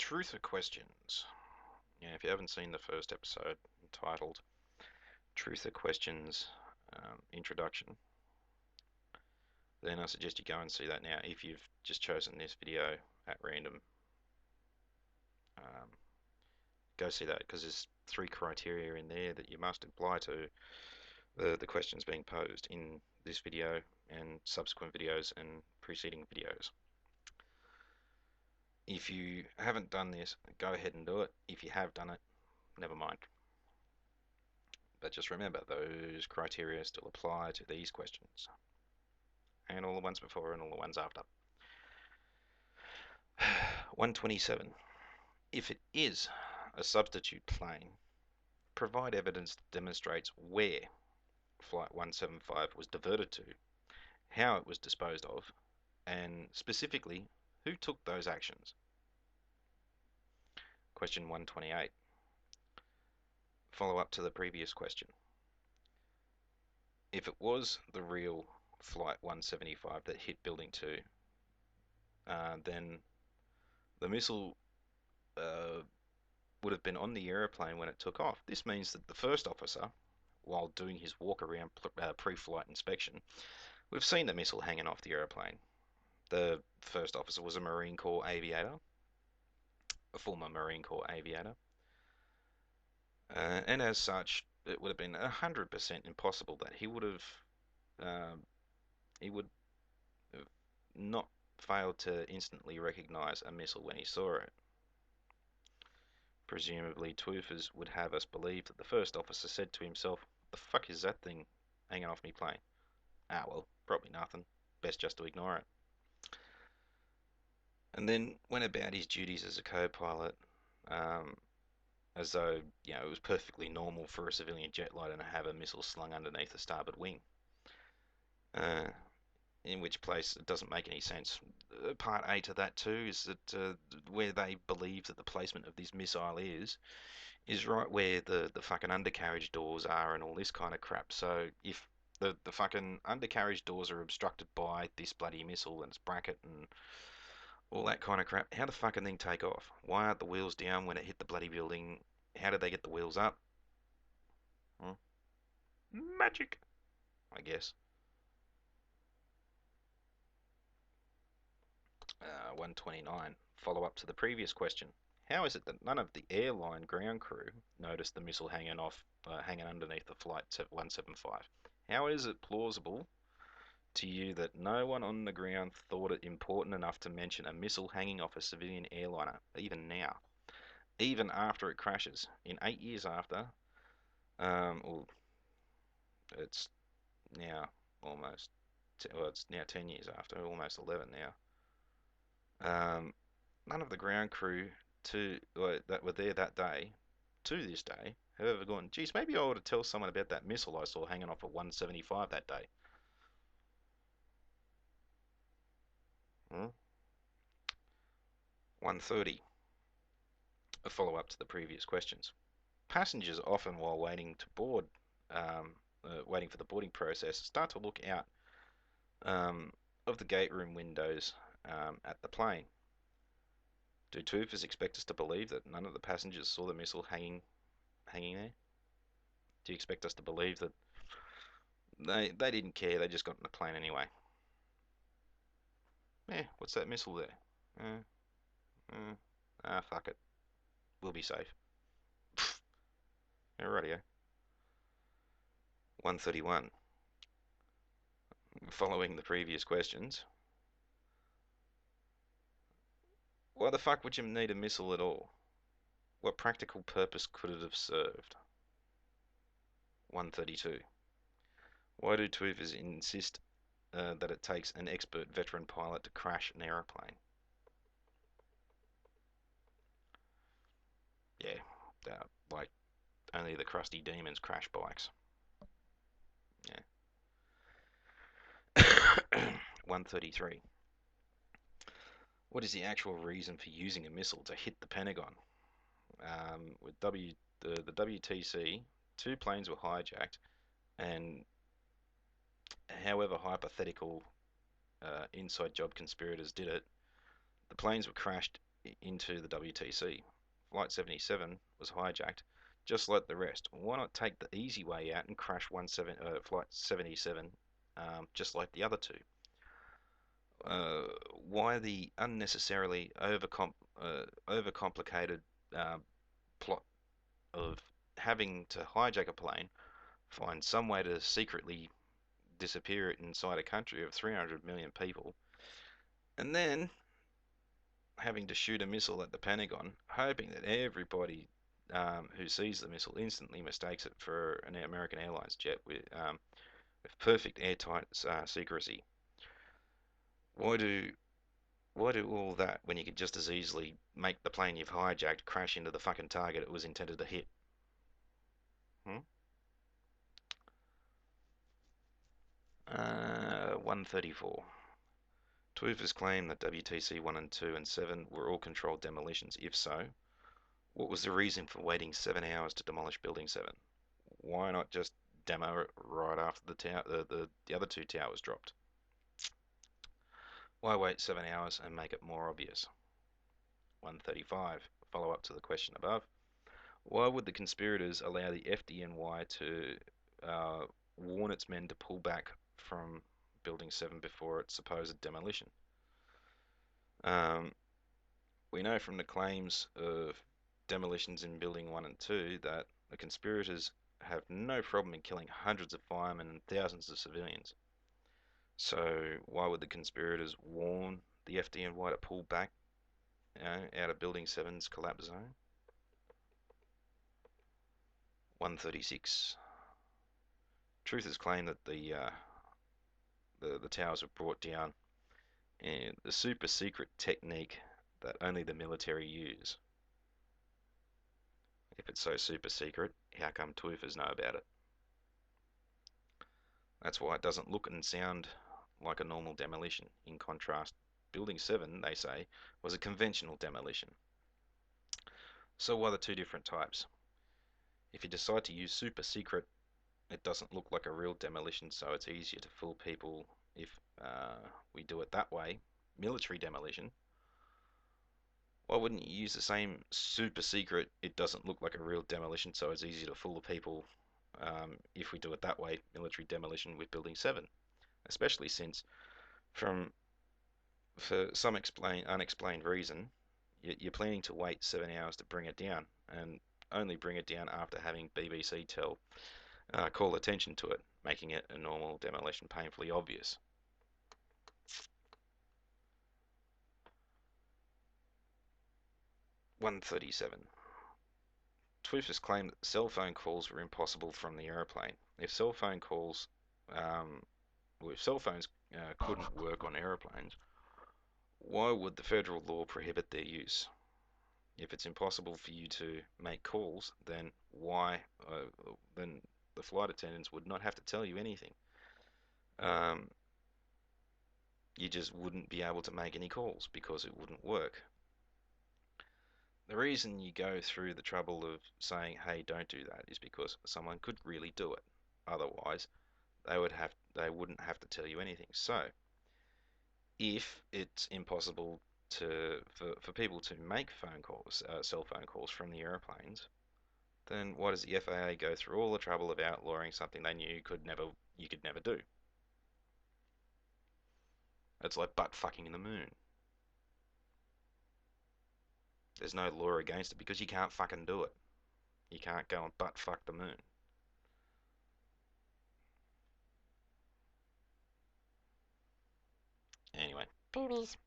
Truther Questions. If you haven't seen the first episode entitled Truther Questions Introduction, then I suggest you go and see that now. If you've just chosen this video at random, um, go see that because there's 3 criteria in there that you must apply to the questions being posed in this video and subsequent videos and preceding videos. If you haven't done this, go ahead and do it. If you have done it, never mind. But just remember, those criteria still apply to these questions, and all the ones before and all the ones after. 127. If it is a substitute plane, provide evidence that demonstrates where Flight 175 was diverted to, how it was disposed of, and specifically, who took those actions. Question 128. Follow up to the previous question. If it was the real Flight 175 that hit Building 2, then the missile would have been on the aeroplane when it took off. This means that the first officer, while doing his walk around pre-flight inspection, would have seen the missile hanging off the aeroplane. The first officer was a Marine Corps aviator, a former Marine Corps aviator, and as such, it would have been 100% impossible that he would have not failed to instantly recognize a missile when he saw it. Presumably, Twoofers would have us believe that the first officer said to himself, "What the fuck is that thing hanging off me plane? Ah, well, probably nothing. Best just to ignore it." And then went about his duties as a co-pilot, as though, it was perfectly normal for a civilian jet liner to have a missile slung underneath the starboard wing. In which place it doesn't make any sense. Part A to that too is that where they believe that the placement of this missile is right where the fucking undercarriage doors are and all this kind of crap. So if the fucking undercarriage doors are obstructed by this bloody missile and its bracket and all that kind of crap, how the fucking thing take off? Why aren't the wheels down when it hit the bloody building? How did they get the wheels up? Hmm? Magic, I guess. 129. Follow up to the previous question. How is it that none of the airline ground crew noticed the missile hanging underneath the flight 175? How is it plausible to you that no one on the ground thought it important enough to mention a missile hanging off a civilian airliner, even now, even after it crashes? In 8 years after, well, it's now almost, well, it's now 10 years after, almost 11 now. None of the ground crew that were there that day, to this day, have ever gone, geez, maybe I ought to tell someone about that missile I saw hanging off at 175 that day. Hmm? 130. A follow-up to the previous questions. Passengers often, while waiting for the boarding process, start to look out of the gate room windows at the plane. Do Toofers expect us to believe that none of the passengers saw the missile hanging there? Do you expect us to believe that they didn't care, they just got in the plane anyway? What's that missile there? Fuck it. We'll be safe. Alrighty. 131. Following the previous questions, why the fuck would you need a missile at all? What practical purpose could it have served? 132. Why do Toofers insist that it takes an expert veteran pilot to crash an aeroplane? Yeah, like only the crusty demons crash bikes. Yeah. 133. What is the actual reason for using a missile to hit the Pentagon? With the WTC, 2 planes were hijacked, and however hypothetical inside job conspirators did it, the planes were crashed into the WTC. Flight 77 was hijacked, just like the rest. Why not take the easy way out and crash Flight 77, just like the other two? Uh, why the unnecessarily overcomplicated uh, plot of having to hijack a plane, find some way to secretly disappear it inside a country of 300 million people, and then having to shoot a missile at the Pentagon, hoping that everybody who sees the missile instantly mistakes it for an American Airlines jet with perfect airtight secrecy. Why do why do all that when you could just as easily make the plane you've hijacked crash into the fucking target it was intended to hit? Hmm? 134. Toofer's claim that WTC 1 and 2 and 7 were all controlled demolitions. If so, what was the reason for waiting 7 hours to demolish Building 7? Why not just demo it right after the other two towers dropped? Why wait 7 hours and make it more obvious? 135. Follow up to the question above. Why would the conspirators allow the FDNY to warn its men to pull back from Building 7 before its supposed demolition? Um, we know from the claims of demolitions in Building 1 and 2 that the conspirators have no problem in killing hundreds of firemen and thousands of civilians. So why would the conspirators warn the FDNY to pull back, out of Building 7's collapse zone? 136. Truthers claim that the towers were brought down in the super secret technique that only the military use. If it's so super secret, how come Twoofers know about it? That's why it doesn't look and sound like a normal demolition. In contrast, Building 7, they say, was a conventional demolition. So why the two different types? If you decide to use super secret, it doesn't look like a real demolition, so it's easier to fool people if we do it that way. Military demolition. Why wouldn't you use the same super secret, it doesn't look like a real demolition, so it's easier to fool the people if we do it that way, military demolition with Building 7? Especially since, for some unexplained reason, you're planning to wait 7 hours to bring it down, and only bring it down after having BBC call attention to it, making it a normal demolition painfully obvious. 137. Twoofers claimed that cell phone calls were impossible from the aeroplane. If cell phone calls, if cell phones couldn't work on aeroplanes, why would the federal law prohibit their use? If it's impossible for you to make calls, then why? Then the flight attendants would not have to tell you anything. Um, you just wouldn't be able to make any calls because it wouldn't work. The reason you go through the trouble of saying, "Hey, don't do that," is because someone could really do it. Otherwise, they wouldn't have to tell you anything. So, if it's impossible for people to make phone calls, cell phone calls from the airplanes, then why does the FAA go through all the trouble of outlawing something they knew you could never do? It's like butt fucking in the moon. There's no law against it because you can't fucking do it. You can't go and butt fuck the moon. Anyway, boobies.